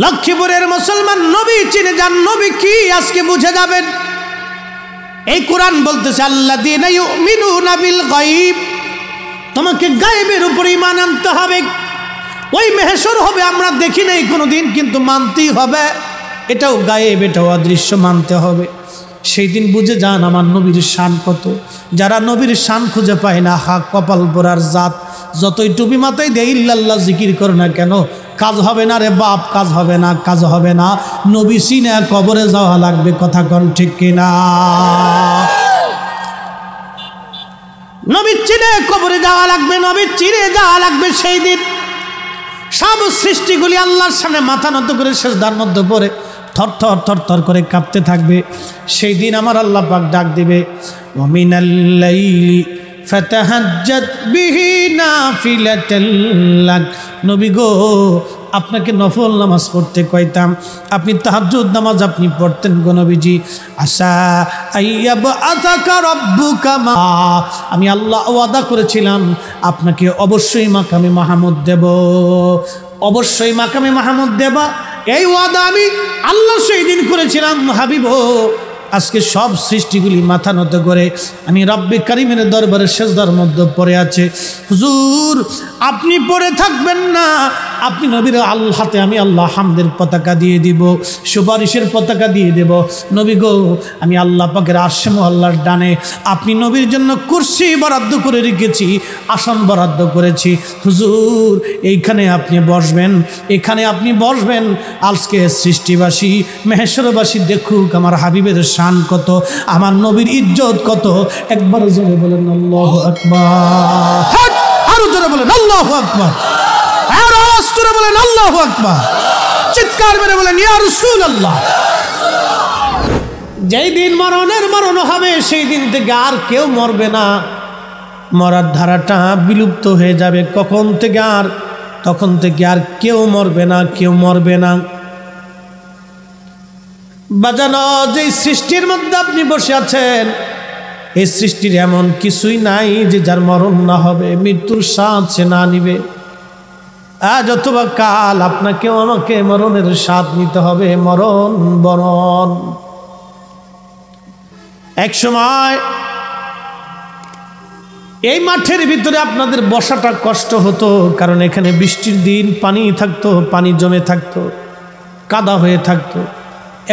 লক্ষ্মীপুরের মুসলমান নবী চিনে যান, নবী কি আজকে বুঝে যাবেন। এই কোরআন বলতেছে আল্লাযীনা ইউমিনুনা বিল গায়ব, তোমাকে গায়েবের উপর ঈমান আনতে হবে। ওই মেহেশর হবে আমরা দেখি নাই কোনোদিন, কিন্তু মানতেই হবে। এটাও গায়েব, এটাও অদৃশ্য, মানতে হবে। সেই দিন বুঝে যান আমার নবীর শান কত। যারা নবীর শান খুঁজে পায় না, হা কপাল পোড়ার জাত। যতই টুপি মাথায় দেয় ইল্লাল্লাহ জিকির করে না কেন, কাজ হবে না রে বাপ, কাজ হবে না, কাজ হবে না। নবী চিনে কবরে যাওয়া লাগবে, কথা কোন ঠিক কিনা? নবী চিনে কবরে যাওয়া লাগবে, নবী চিনে যাওয়া লাগবে। সেই দিন সব সৃষ্টিগুলি আল্লাহর সামনে মাথা নত করে সিজদার মধ্যে পড়ে থর থর থর থর করে কাঁপতে থাকবে। সেই দিন আমার আল্লাহ পাক ডাক দিবে, ওয়া মিনাল লাইলি ফাতাহাজ্জাত বিহি নাফিলাতাল লাক। নবী গো, আপনাকে নফল নামাজ পড়তে কইতাম, আপনি তাহাজ্জুদ নামাজ আপনি পড়তেন গো নবীজি। আসা আইয়াবআসাকা রাব্বুকা মা, আমি আল্লাহ ওয়াদা করেছিলাম আপনাকে অবশ্যই মাকামে মাহমুদ দেব, অবশ্যই মাকামে মাহমুদ দেব। এই ওয়াদা আমি আল্লাহ সেই দিন করেছিলাম। হাবিব, আজকে সব সৃষ্টিগুলি মাথা নত করে আমি রব্বে কারিমের দরবারে সিজদার মধ্যে পড়ে আছে। হুজুর আপনি পড়ে থাকবেন না, আপনি নবীর হাতে আমি আল্লাহ হামদের পতাকা দিয়ে দিব, সুপারিশের পতাকা দিয়ে দেব। নবী গো, আমি আল্লাহ পাকের আরশে মুআল্লার ডানে আপনি নবীর জন্য কুরসি বরাদ্দ করে রেখেছি, আসন বরাদ্দ করেছি। হুজুর এইখানে আপনি বসবেন, এখানে আপনি বসবেন। আজকে সৃষ্টিবাসী মেহেশ্বরবাসী দেখুক আমার হাবিবের শান কত, আমার নবীর ইজ্জত কত। একবার জোরে বলেন আল্লাহু আকবার, আরো জোরে বলেন আল্লাহু আকবার, আরো আওয়াজ করে বলেন আল্লাহু আকবার, চিৎকার মেরে বলেন ইয়া রাসূলুল্লাহ। যেই দিন মরণের মরণ হবে সেই দিন থেকে আর কেউ মরবে না, মরার ধারাটা বিলুপ্ত হয়ে যাবে। কখন থেকে আর, তখন থেকে আর কেউ মরবে না, কেউ মরবে না। বাজানো যে সৃষ্টির মধ্যে আপনি বসে আছেন, এই সৃষ্টির এমন কিছুই নাই যে যার মরণ না হবে, মৃত্যুর স্বাদ সে না নিবে। আজ অথবা কাল আপনাকেও আমাকে মরণের স্বাদ নিতে হবে। মরণ বরণ। এক সময় এই মাঠের ভিতরে আপনাদের বসাটা কষ্ট হতো, কারণ এখানে বৃষ্টির দিন পানি থাকতো, পানি জমে থাকতো, কাদা হয়ে থাকতো।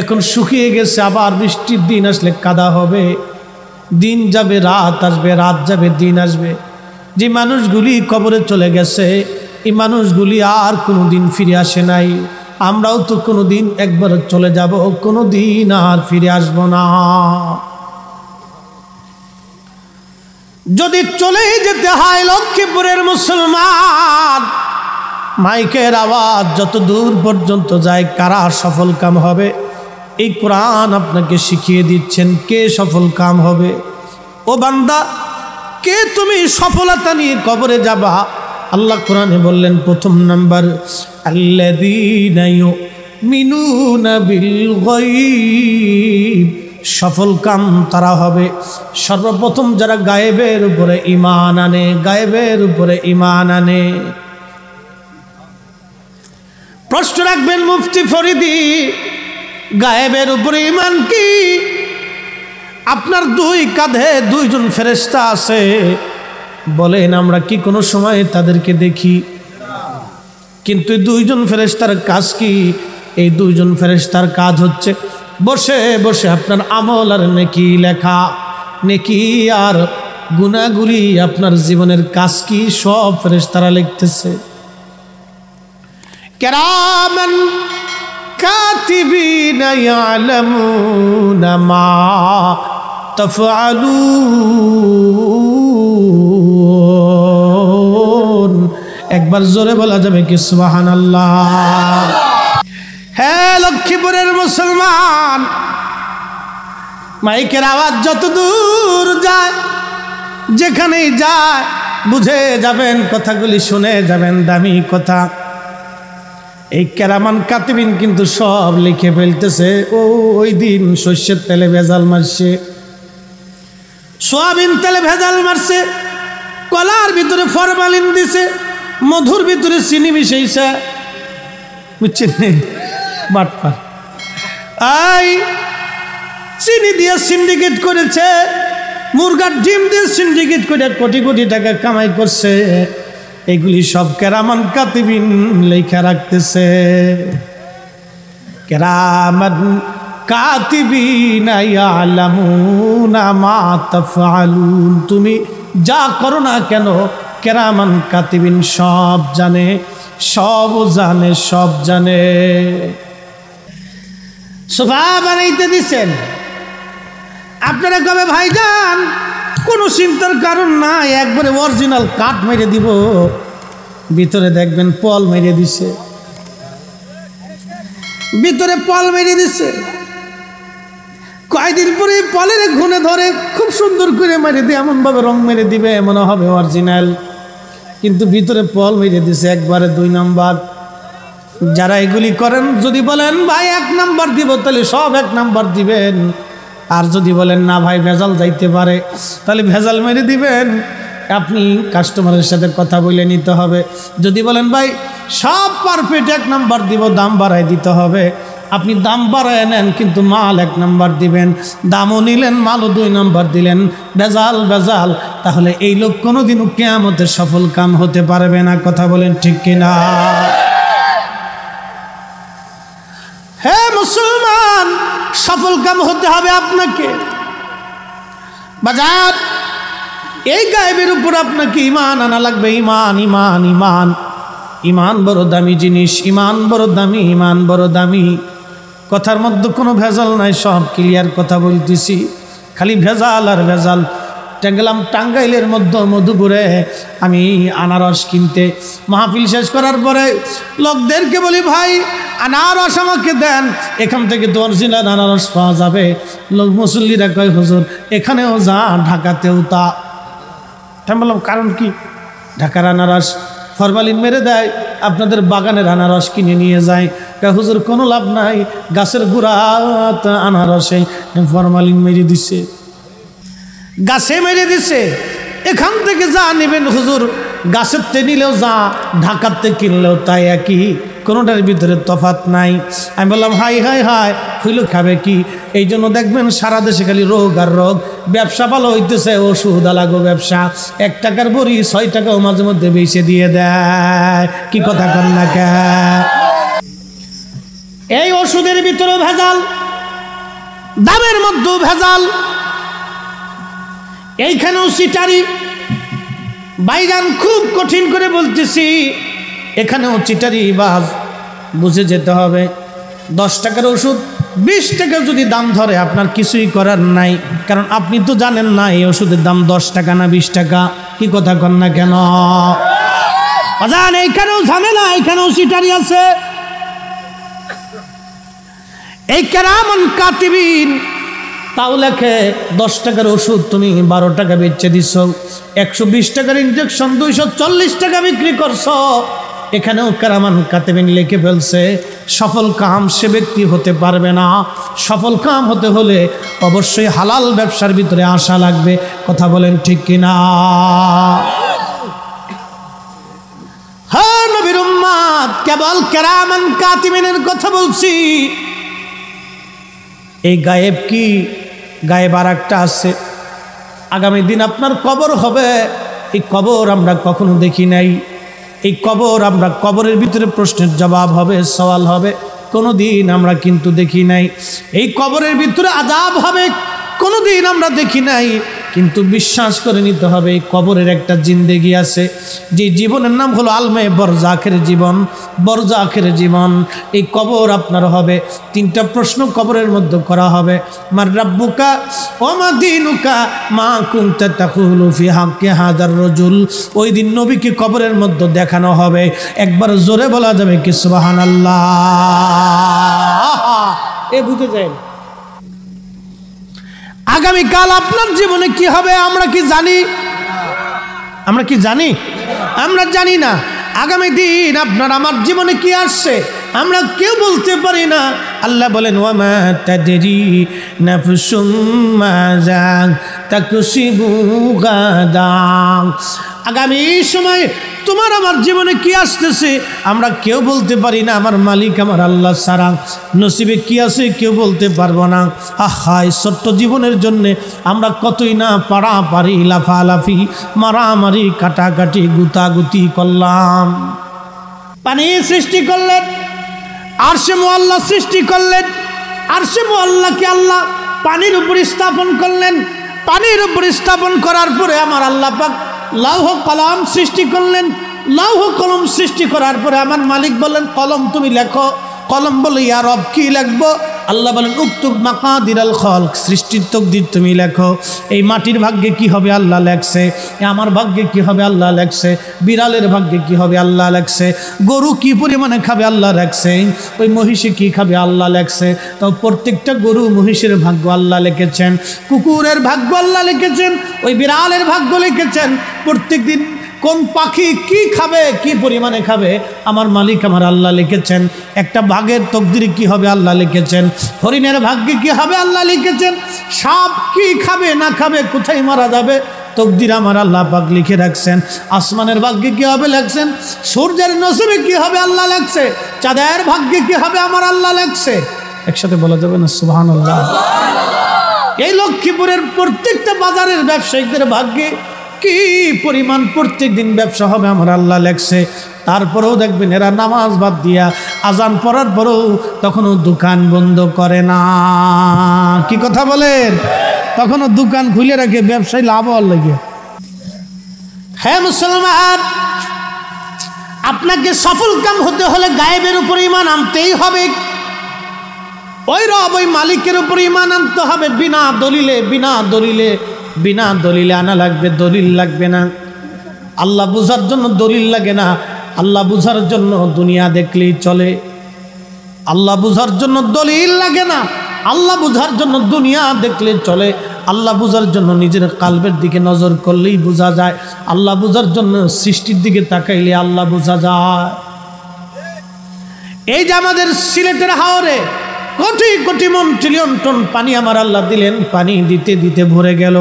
এখন শুকিয়ে গেছে, আবার বৃষ্টির দিন আসলে কাদা হবে। দিন যাবে রাত আসবে, রাত যাবে দিন আসবে। যে মানুষগুলি কবরে চলে গেছে, এই মানুষগুলি আর কোনো দিন ফিরে আসে নাই। আমরাও তো কোনো দিন একবার চলে যাব, কোনো দিন আর ফিরে আসব না। যদি চলেই যেতে হয় লক্ষ্মীপুরের মুসলমান, মাইকের আওয়াজ যত দূর পর্যন্ত যায়, কারা সফল কাম হবে এই কোরআন আপনাকে শিখিয়ে দিচ্ছেন। কে সফল কাম হবে? ও বান্দা, কে তুমি সফলতা নিয়ে কবরে যাবা? আল্লাহ কোরআনে বললেন প্রথম নাম্বার, আল্লাযীনা ইউমিনুনা বিল গায়ব। সফল কাম তারা হবে সর্বপ্রথম যারা গায়েবের উপরে ঈমান আনে, গায়েবের উপরে ঈমান আনে। প্রশ্ন রাখবেন মুফতি ফরিদি, গায়েবের উপরে ঈমান কি? আপনার দুই কাঁধে দুইজন ফেরেশতা আছে, বলেন আমরা কি কোনো সময় তাদেরকে দেখি? কিন্তু দুইজন ফেরেশতার কাজ কি? এই দুইজন ফেরেশতার কাজ হচ্ছে বসে বসে আপনার আমল আর নেকি লেখা। নেকি আর গুনাহগুলি, আপনার জীবনের কাজ কি, সব ফেরেশতারা লিখতেছে। কিরামান কাতিবিনা ইয়ালামুনা মা তাফআলুন। একবার জোরে বলা যাবে কি সুবহানাল্লাহ? হ্যাঁ লক্ষ্মীপুরের মুসলমান, মাইকের আওয়াজ যত দূর যায়, যেখানেই যায় বুঝে যাবেন, কথাগুলি শুনে যাবেন, দামি কথা। এই কেরামান কাতিবিন কিন্তু সব লিখে ফেলতেছে। ওই দিন সর্ষের তেলে ভেজাল মারছে, সোয়াবিন তেলে ভেজাল মারছে, কলার ভিতরে ফরমালিন দিছে, মধুর ভিতরে চিনি মিশাইছে, বুঝছেন? বাটপার আই চিনি দিয়ে সিন্ডিকেট করেছে, মুরগার ডিম দিয়ে সিন্ডিকেট করে কোটি কোটি টাকা কামাই করছে। এগুলি সব কেরামান কাতিবিন লেখা রাখতেছে। কেরামান কাতিবিনা ইয়ালামুনা মা তাফআলুন, তুমি যা করো না কেন কেরামান কাতিবিন সব জানে, সব জানে, সব জানে। সোফা বানাইতে দিছেন, আপনারা কবে ভাইজান কোনো চিন্তার কারণ নাই, একবারে অরিজিনাল কাঠ মেরে দিব। ভিতরে দেখবেন পল মেরে দিছে, ভিতরে পল মেরে দিছে। কয়েকদিন পরে পলের ঘুনে ধরে খুব সুন্দর করে মেরে দিয়ে এমনভাবে রং মেরে দিবে মনে হবে অরিজিনাল, কিন্তু ভিতরে পল মেরে দিছে একবারে 2 নাম্বার। যারা এগুলি করেন যদি বলেন ভাই 1 নাম্বার দিব তাহলে সব 1 নাম্বার দিবেন, আর যদি বলেন না ভাই ভেজাল যাইতে পারে তাহলে ভেজাল মেরে দিবেন। আপনি কাস্টমারের সাথে কথা বলে নিতে হবে। যদি বলেন ভাই সব পারফেক্ট 1 নাম্বার দিব, দাম বাড়ায় দিতে হবে, আপনি দাম বাড়ায় নেন কিন্তু মাল 1 নাম্বার দিবেন। দামও নিলেন মালও 2 নাম্বার দিলেন, ভেজাল ভেজাল, তাহলে এই লোক কোনোদিনও কিয়ামতের সফল কাম হতে পারবে না। কথা বলেন ঠিক কিনা? হে মুসলমান, সফল কাম হতে হবে আপনাকে। বাজার এই গায়েবের উপর আপনাকে ঈমান আনা লাগবে। ঈমান, ঈমান, ঈমান, ঈমান বড় দামি জিনিস, ঈমান বড় দামি, ঈমান বড় দামি। কথার মধ্যে কোনো ভেজাল নাই, সব ক্লিয়ার কথা বলতেছি, খালি ভেজাল আর ভেজাল। গেলাম টাঙ্গাইলের মধ্যে মধুপুরে আমি আনারস কিনতে। মাহফিল শেষ করার পরে লোকদেরকে বলি ভাই আনারস আমাকে দেন, এখান থেকে তো অরিজিনাল আনারস পাওয়া যাবে। লোক মুসল্লিরা কয় হুজুর এখানেও যা, ঢাকাতেও তা। আমি বললাম কারণ কি? ঢাকার আনারস ফরমালিন মেরে দেয়, আপনাদের বাগানের আনারস কিনে নিয়ে যায়। হুজুর কোনো লাভ নাই, গাছের গোড়াত আনারসে ফরমালিন মেরে দিছে, গাছে মেরে দিছে। এখান থেকে যা নেবেন হুজুর, গাছের তে নিলেও যা, ঢাকার থেকে কিনলেও তাই একই, কোনোটার ভিতরে তফাৎ নাই। আমি বললাম হাই হাই হাই, হইল খাবে কি? এই জন্য দেখবেন সারা দেশে খালি রোগ আর রোগ। ব্যবসা ভালো হইতেছে, ওষুধ আলাগো ব্যবসা। 1 টাকার বড়ি 6 টাকাও মাঝে মধ্যে বেশি দিয়ে দেয়। কি কথা কন না কে? এই ওষুধের ভিতরেও ভেজাল, দামের মধ্যেও ভেজাল, এইখানেও চিটারি। বাইগান খুব কঠিন করে বলতেছি, এখানেও চিটারি বাজ, বুঝে যেতে হবে। 10 টাকার ওষুধ 20 টাকা যদি দাম ধরে আপনার কিছুই করার নাই, কারণ আপনি তো জানেন না এই ওষুধের দাম 10 টাকা না 20 টাকা। কি কথা কন না কেন? এইখানেও ঝামেলা, এইখানেও চিটারি আছে। এই কেরামান কাতিবিন তাও লেখে 10 টাকার ওষুধ তুমি 12 টাকা বেচে দিছ, 120 টাকার ইনজেকশন 240 টাকা বিক্রি করছো। এখানেও কেরামান কাতিবিন লিখে ফেলছে সফল কাম সে ব্যক্তি হতে পারবে না। সফল কাম হতে হলে অবশ্যই হালাল ব্যবসার ভিতরে আসা লাগবে। কথা বলেন ঠিক কিনা? হ্যাঁ নবীর উম্মত, কেবল কেরামান কাতিবিনের কথা বলছি। এই গায়েব কি? গায়েব আর একটা আছে। আগামী দিন আপনার কবর হবে, এই কবর আমরা কখনো দেখি নাই। এই কবর আমরা, কবরের ভিতরে প্রশ্নের জবাব হবে, সওয়াল হবে, কোনো দিন আমরা কিন্তু দেখি নাই। এই কবরের ভিতরে আযাব হবে, কোনো দিন আমরা দেখি নাই। কিন্তু বিশ্বাস করে নিতে হবে এই কবরের একটা জিন্দেগি আছে, যে জীবনের নাম হলো আলমে বরজাখের জীবন, বরজাখের জীবন। এই কবর আপনার হবে। 3টা প্রশ্ন কবরের মধ্যে করা হবে। মার রাব্বুকা ওয়া মা দীনুকা মা কুনতা তাকুলু ফি হাক্কি হাযার রাজুল। ওই দিন নবীকে কবরের মধ্যে দেখানো হবে। একবার জোরে বলা যাবে কি সুবহানাল্লাহ? এ বুঝে যায়। আগামীকাল আপনার জীবনে কি হবে আমরা কি জানি? আমরা কি জানি? আমরা জানি না। আগামী দিন আপনার আমার জীবনে কি আসছে আমরা কেউ বলতে পারি না। আল্লাহ বলেন ওয়ামা তাদরি নাফসুম মাযা তাকসিবু গাদা। আগামী সময় তোমার আমার জীবনে কি আসতেছে আমরা কেউ বলতে পারি না, আমার মালিক আমার আল্লাহ ছাড়া। নসিবে কি আছে কেউ বলতে পারবো না। আহা, এই ছোট্ট জীবনের জন্যে আমরা কতই না পাড়াপাড়ি, লাফালাফি, মারামারি, কাটাকাটি, গুতাগুতি করলাম। পানি সৃষ্টি করলেন, আরশে মুআল্লা সৃষ্টি করলেন। আরশে মুআল্লাকে আল্লাহ পানির উপর স্থাপন করলেন। পানির উপর স্থাপন করার পরে আমার আল্লাহ পাক লৌহ কলম সৃষ্টি করলেন। লৌহ কলম সৃষ্টি করার পরে আমার মালিক বললেন, কলম তুমি লেখো। কলম বলে, ইয়া রব কি লিখবো? আল্লাহ বলেন, উক্তুব মাকাদিরাল খালক, সৃষ্টির তকদির তুমি লেখো। এই মাটির ভাগ্যে কি হবে আল্লাহ লেখছে, আমার ভাগ্যে কি হবে আল্লাহ লেখছে, বিড়ালের ভাগ্যে কি হবে আল্লাহ লেখছে, গরু কি পরিমাণে খাবে আল্লাহ লেখছে, ওই মহিষে কি খাবে আল্লাহ লেখছে। তো প্রত্যেকটা গরু মহিষের ভাগ্য আল্লাহ লিখেছেন, কুকুরের ভাগ্য আল্লাহ লিখেছেন, ওই বিড়ালের ভাগ্য লিখেছেন। প্রত্যেক দিন কোন পাখি কি খাবে, কি পরিমাণে খাবে আমার মালিক আমার আল্লাহ লিখেছেন। একটা বাঘের তকদির কি হবে আল্লাহ লিখেছেন, হরিণের ভাগ্যে কি হবে আল্লাহ লিখেছেন, সাপ কি খাবে না খাবে, কোথায় মারা যাবে তকদির আমার আল্লাহ পাক লিখে রাখছেন। আসমানের ভাগ্যে কি হবে লেখছেন, সূর্যের নসিবে কি হবে আল্লাহ লেখছে, চাঁদের ভাগ্যে কি হবে আমার আল্লাহ লেখছে। একসাথে বলা যাবে না সুবহানাল্লাহ? এই লক্ষ্মীপুরের প্রত্যেকটা বাজারের ব্যবসায়িকদের ভাগ্যে কি পরিমাণ প্রত্যেক দিন ব্যবসা হবে আমার আল্লাহ লেখছে। তারপরেও দেখবেন এরা নামাজ বাদ দিয়া আজান পড়ার পরেও তখনও দোকান বন্ধ করে না। কি কথা বলেন? তখনও দোকান খুলে রাখে, ব্যবসায় লাভ হওয়ার লাগে। হ্যাঁ মুসলমান, আপনাকে সফল কাম হতে হলে গায়েবের উপর ঈমান আনতেই হবে। ওই রব, ওই মালিকের উপর ঈমান আনতে হবে। বিনা দলিলে আনা লাগবে, দলিল লাগবে না। আল্লাহ বুঝার জন্য দলিল লাগে না, আল্লাহ বুঝার জন্য দুনিয়া দেখলেই চলে। আল্লাহ বুঝার জন্য দলিল লাগে না, আল্লাহ বুঝার জন্য দুনিয়া দেখলে চলে। আল্লাহ বুঝার জন্য নিজের কালবের দিকে নজর করলেই বোঝা যায়। আল্লাহ বুঝার জন্য সৃষ্টির দিকে তাকাইলে আল্লাহ বোঝা যায়। এই যে আমাদের সিলেটের হাওরে কোটি কোটি মন, ট্রিলিয়ন টন পানি আমার আল্লাহ দিলেন, পানি দিতে দিতে ভরে গেল।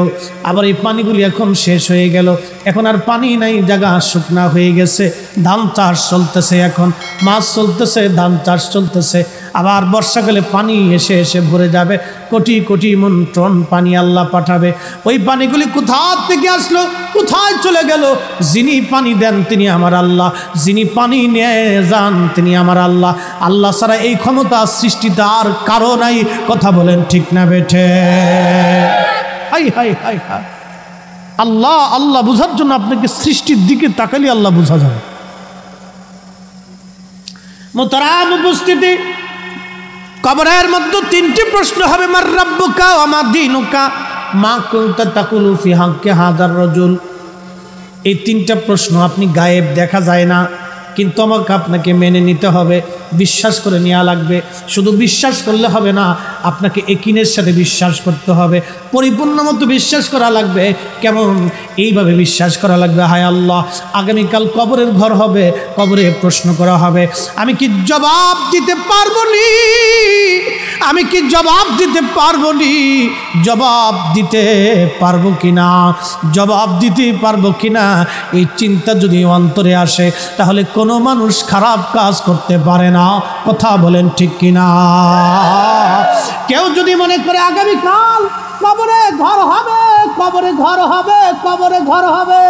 আবার এই পানিগুলি এখন শেষ হয়ে গেল, এখন আর পানি নাই, জায়গা শুকনা হয়ে গেছে। ধান চাষ চলতেছে, এখন মাছ চলতেছে, ধান চাষ চলতেছে। আবার বর্ষাকালে পানি এসে এসে ভরে যাবে, কোটি কোটি মন টন পানি আল্লাহ পাঠাবে। ওই পানিগুলি কোথা থেকে আসলো, কোথায় চলে গেল? যিনি পানি দেন তিনি আমার আল্লাহ, যিনি পানি নিয়ে যান তিনি আমার আল্লাহ। আল্লাহ ছাড়া এই ক্ষমতা সৃষ্টিতে আর কারো নাই। কথা বলেন ঠিক না বেঠে? হাই হাই হাই হাই, আল্লাহ আল্লাহ বুঝার জন্য আপনাকে সৃষ্টির দিকে তাকালে আল্লাহ বোঝা যাবে। মুহতারাম উপস্থিতি, কবরের মধ্যে তিনটি প্রশ্ন হবে, মার রাব্বুকা ওয়া মা দীনুকা মা কুনতা তাকুলু ফি হাক্কি হাযার রাজুল। এই তিনটা প্রশ্ন আপনি গায়েব, দেখা যায় না, কিন্তু আমাকে আপনাকে মেনে নিতে হবে, বিশ্বাস করে নেওয়া লাগবে। শুধু বিশ্বাস করলে হবে না, আপনাকে একিনের সাথে বিশ্বাস করতে হবে, পরিপূর্ণ মতো বিশ্বাস করা লাগবে। কেমন? এইভাবে বিশ্বাস করা লাগবে, হায় আল্লাহ আগামীকাল কবরের ঘর হবে, কবরে প্রশ্ন করা হবে, আমি কি জবাব দিতে পারবো নি? আমি কি জবাব দিতে পারবো নি? জবাব দিতে পারবো কিনা, জবাব দিতে পারবো কিনা, এই চিন্তা যদি অন্তরে আসে তাহলে কোনো মানুষ খারাপ কাজ করতে পারে না। কথা বলেন ঠিক কিনা? কেউ যদি মনে করে আগামীকাল কবরে ঘর হবে, কবরে ঘর হবে, কবরে ঘর হবে,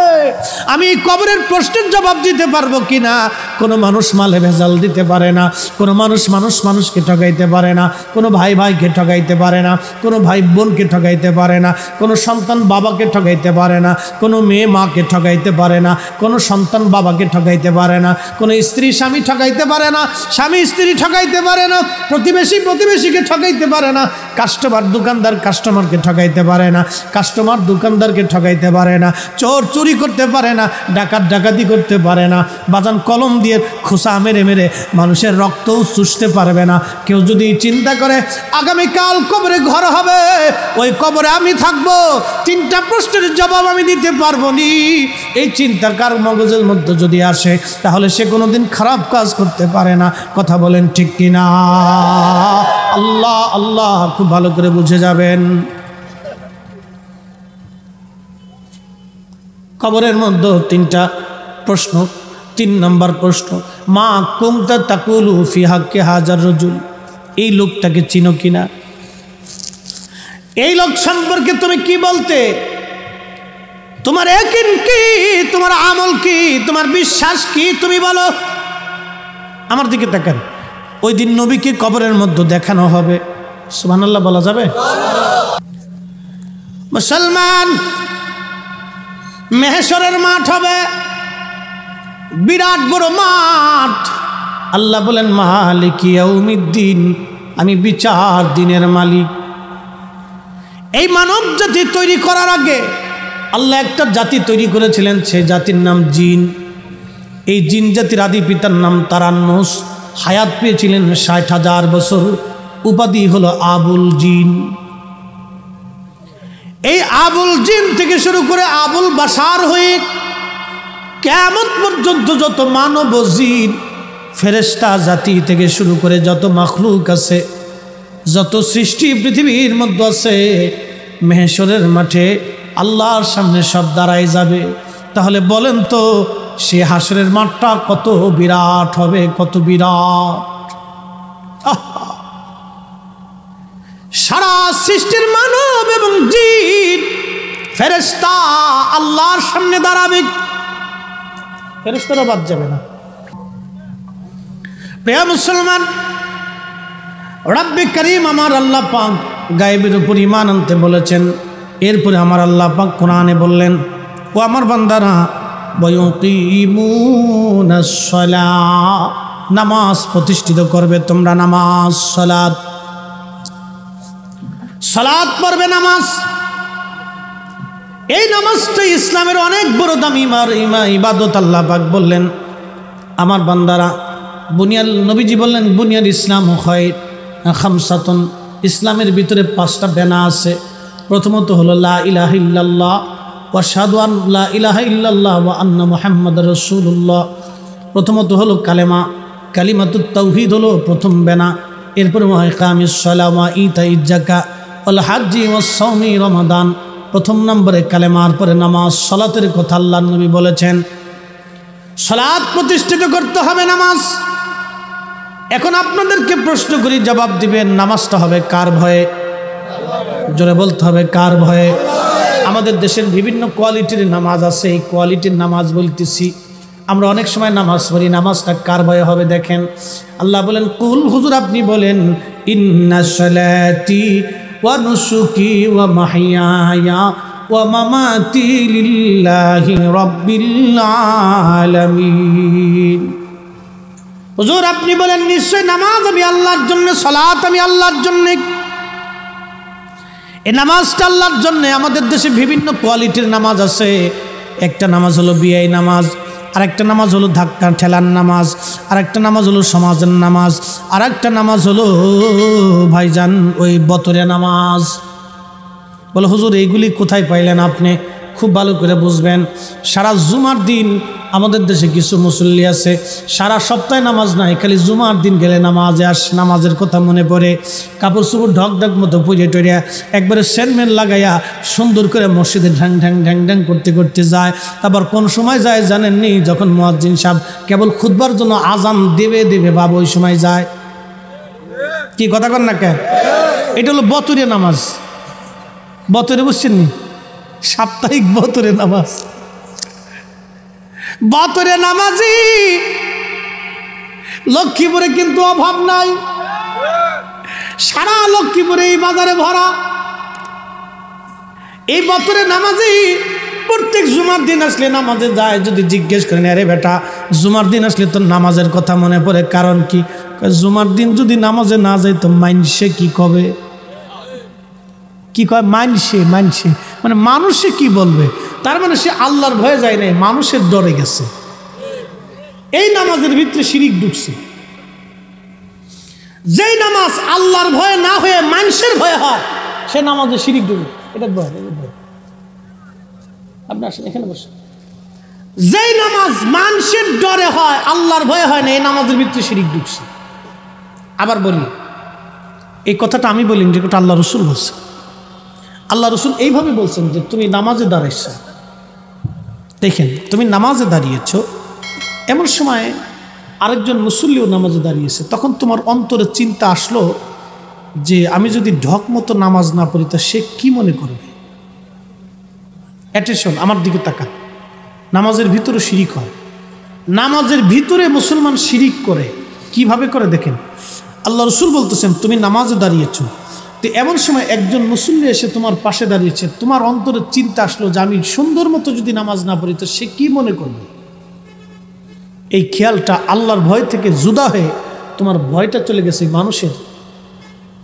আমি কবরের প্রশ্নের জবাব দিতে পারবো কিনা? কোনো মানুষ মালে ভেজাল দিতে পারে না, কোনো মানুষকে ঠকাইতে পারে না, কোনো ভাই ভাইকে ঠকাইতে পারে না, কোনো ভাই বোনকে ঠকাইতে পারে না, কোনো সন্তান বাবাকে ঠকাইতে পারে না, কোনো মেয়ে মাকে ঠকাইতে পারে না, কোনো সন্তান বাবাকে ঠকাইতে পারে না, কোনো স্ত্রী স্বামী ঠকাইতে পারে না, স্বামী স্ত্রী ঠকাইতে পারে না, প্রতিবেশী প্রতিবেশীকে ঠকাইতে পারে না, কাস্টমার দোকানদার কাস্টমারকে ঠকাইতে পারে না, কাস্টমার দোকানদারকে ঠকাইতে পারে না, চোর চুরি করতে পারে না, ডাকাত ডাকাতি করতে পারে না, বাজান কলম দিয়ে খোসা মেরে মেরে মানুষের রক্তও চুষতে পারবে না। কেউ যদি চিন্তা করে আগামীকাল কবরে ঘর হবে, ওই কবরে আমি থাকবো, তিনটা প্রশ্নের জবাব আমি দিতে পারবো নি, এই চিন্তা কার মগজের মধ্যে যদি আসে তাহলে সে কোনোদিন খারাপ কাজ করতে পারে না। কথা বলেন ঠিক কিনা? আল্লাহ আল্লাহ খুব ভালো করে বুঝে যাবেন। কবরের মধ্যে তিনটা প্রশ্ন 3 নম্বর প্রশ্ন, মা কুনতা তাকুলু ফি হাক্কি হাজার রাজুল, এই লোকটাকে চিনো কিনা? এই লোক সম্পর্কে তুমি কি বলতে? তোমার ইয়াকিন কি, তোমার আমল কি, তোমার বিশ্বাস কি, তুমি বলো। আমার দিকে তাকান। ওই দিন নবীকে কবরের মধ্যে দেখানো হবে, সুবহানাল্লাহ বলা যাবে? মুসলমান, মেহশরের মাঠ হবে, বিরাট বড় মাঠ। আল্লাহ বলেন মালিক ইয়াউমিদ্দিন, আমি বিচার দিনের মালিক। এই মানব জাতি তৈরি করার আগে আল্লাহ একটা জাতি তৈরি করেছিলেন, সেই জাতির নাম জিন। এই জিন জাতির আদি পিতার নাম তারান্নুস, হায়াত পেয়েছিলেন 60,000 বছর, উপাধি হলো আবুল জিন। এই আবুল জিন থেকে শুরু করে আবুল বাশার হয়ে কিয়ামত পর্যন্ত যত মানব জিন ফেরেশতা জাতি থেকে শুরু করে যত মাখলুক আছে, যত সৃষ্টি পৃথিবীর মধ্যে আছে, মেহশরের মাঠে আল্লাহর সামনে সব দাঁড়ায় যাবে। তাহলে বলেন তো সে হাসরের মাঠটা কত বিরাট হবে, কত বিরাট। সারা সৃষ্টির মানব এবং জিন ফেরেশতা আল্লাহর সামনে দাঁড়াবে, ফেরেশতারা বাদ যাবে না। প্রিয় মুসলমান, রব্বে করিম আমার আল্লাহ পাক গায়েবের উপর ঈমান আনতে বলেছেন। এরপরে আমার আল্লাহ পাক কোরআনে বললেন, ও আমার বান্দারা ওয়ায়ুকিমুনাস সালাহ, নামাজ প্রতিষ্ঠিত করবে তোমরা, নামাজ সালাত পড়বে, নামাজ। এই নামাজটা ইসলামের অনেক বড় দামি ইবাদত। আল্লাহ পাক বললেন আমার বান্দারা, বুনিয়াল নবীজি বললেন বুনিয়াল ইসলাম খায়র খামসাতুন, ইসলামের ভিতরে 5টা বেনা আছে। প্রথমত হলো লা ইলাহা ইল্লাল্লাহ ওয়া আশহাদু আন লা ইলাহা ইল্লাল্লাহ ওয়া আন্না মুহাম্মাদুর রাসূলুল্লাহ। প্রথমত হলো কালেমা, কালিমাতুত তাওহীদ হলো প্রথম বেনা। এরপরে ওয়া ইকামিস সালাহ ওয়া ইতাইজ যাকাত ওয়াল হাজ্জি ওয়াস সাওমি রমাদান। প্রথম নম্বরে কালেমার পরে নামাজ, সালাতের কথা আল্লাহর নবী বলেছেন। সালাত প্রতিষ্ঠিত করতে হবে, নামাজ। এখন আপনাদেরকে প্রশ্ন করি, জবাব দিবেন, নামাজটা হবে কার ভয়ে? জোরে বলতে হবে, কার ভয়ে? আমাদের দেশের বিভিন্ন কোয়ালিটির নামাজ আছে, এই কোয়ালিটির নামাজ বলতেছি। আমরা অনেক সময় নামাজ পড়ি, নামাজটা কার ভয়ে হবে দেখেন। আল্লাহ বলেন, কুল হুজুর আপনি বলেন, ইন্না সালাতি ওয়া নুসুকি ওয়া মাহইয়ায়া ওয়া মামাতি লিল্লাহি রাব্বিল আলামিন। হুজুর আপনি বলেন নিশ্চয় নামাজ আমি আল্লাহর জন্য, সালাত আমি আল্লাহর জন্য। এই নামাজটা আল্লাহর জন্য। আমাদের দেশে বিভিন্ন কোয়ালিটির নামাজ আছে। একটা নামাজ হলো বিয়াই নামাজ, আরেকটা নামাজ হলো ধাক্কা ঠেলার নামাজ, আরেকটা নামাজ হলো সমাজের নামাজ, আরেকটা নামাজ হলো ভাইজান ওই বতরে নামাজ। বলে হুজুর এইগুলি কোথায় পাইলেন আপনি? খুব ভালো করে বুঝবেন। সারা জুমার দিন আমাদের দেশে কিছু মুসল্লি আছে, সারা সপ্তাহে নামাজ নাই, খালি জুমার দিন গেলে নামাজে নামাজের কথা মনে পড়ে, কাপড় চোপড় ঢক ঢক মতো পরিয়ে টরিয়া একবারে সেন্টমেন্ট লাগাইয়া সুন্দর করে মসজিদে ঢ্যাং ঢ্যাং ঢ্যাং ঢ্যাং করতে করতে যায়। তারপর কোন সময় যায় জানেননি? যখন মুয়াজ্জিন সাহেব কেবল খুতবার জন্য আজান দেবে দেবে বাবা, ওই সময় যায়। কি কথা কন না কে? এটা হলো বতরে নামাজ। বতরে বুঝছেন নি? সাপ্তাহিক বতরে নামাজ। বতরে নামাজি লক্ষ্মীপুরে কিন্তু অভাব নাই, সারা লক্ষ্মীপুরে এই বাজারে ভরা। এই বতরে নামাজি প্রত্যেক জুমার দিন আসলে নামাজে যায়। যদি জিজ্ঞেস করেন, আরে বেটা জুমার দিন আসলে তো নামাজের কথা মনে পড়ে, কারণ কি? জুমার দিন যদি নামাজে না যায় তো মাইনসে কি কবে? কি কয়? মাইনসে মানে মানুষে কি বলবে? তার মানে সে আল্লাহর ভয়ে যায় নাই, মানুষের ডরে গেছে। এই নামাজের ভিতরে শিরিক ঢুকছে। যেই নামাজ আল্লাহর ভয়ে না হয়ে মানুষের ভয়ে হয়, সে নামাজে শিরিক ঢুকে। এটা ভয়। আপনি আসেন এখানে বসে। যেই নামাজ মানুষের ডরে হয়, আল্লাহর ভয়ে হয় না, এই নামাজের ভিতরে শিরিক ঢুকছে। আবার বলি, এই কথাটা আমি বলিনি, যে কথা আল্লাহ রসুল বলছে। আল্লাহ রসুল এইভাবে বলছেন যে তুমি নামাজে দাঁড়াইছ, দেখেন তুমি নামাজে দাঁড়িয়েছ, এমন সময় আরেকজন মুসল্লিও নামাজে দাঁড়িয়েছে, তখন তোমার অন্তরে চিন্তা আসলো যে আমি যদি ঢক মতো নামাজ না পড়ি তা সে কি মনে করবে। অ্যাটেনশন, আমার দিকে তাকান। নামাজের ভিতরে শিরিক হয়, নামাজের ভিতরে মুসলমান শিরিক করে। কিভাবে করে দেখেন, আল্লাহ রসুল বলতেছেন তুমি নামাজে দাঁড়িয়েছ, তো এমন সময় একজন মুসল্লি এসে তোমার পাশে দাঁড়িয়েছে, তোমার অন্তরে চিন্তা আসলো যে আমি সুন্দর মতো যদি নামাজ না পড়ি তো সে কি মনে করবে। এই খেয়ালটা আল্লাহর ভয় থেকে জুদা হয়ে তোমার ভয়টা চলে গেছে মানুষের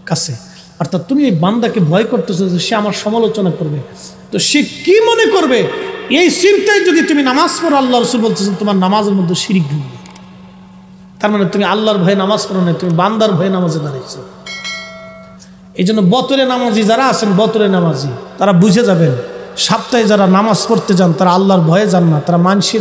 কাছে, অর্থাৎ তুমি এই বান্দাকে ভয় করতেছো যে সে আমার সমালোচনা করবে, তো সে কি মনে করবে এই চিন্তায় যদি তুমি নামাজ পড়ো, আল্লাহ রসুল বলতেছেন তোমার নামাজের মধ্যে শিরিক ঢুকবে। তার মানে তুমি আল্লাহর ভয়ে নামাজ পড়ো না, তুমি বান্দার ভয়ে নামাজে দাঁড়িয়েছো। এই জন্য বতরে নামাজি যারা আছেন, বতরে নামাজি তারা বুঝে যাবেন, সপ্তাহে যারা নামাজ পড়তে যান তারা আল্লাহর ভয়ে যান না, তারা মানুষের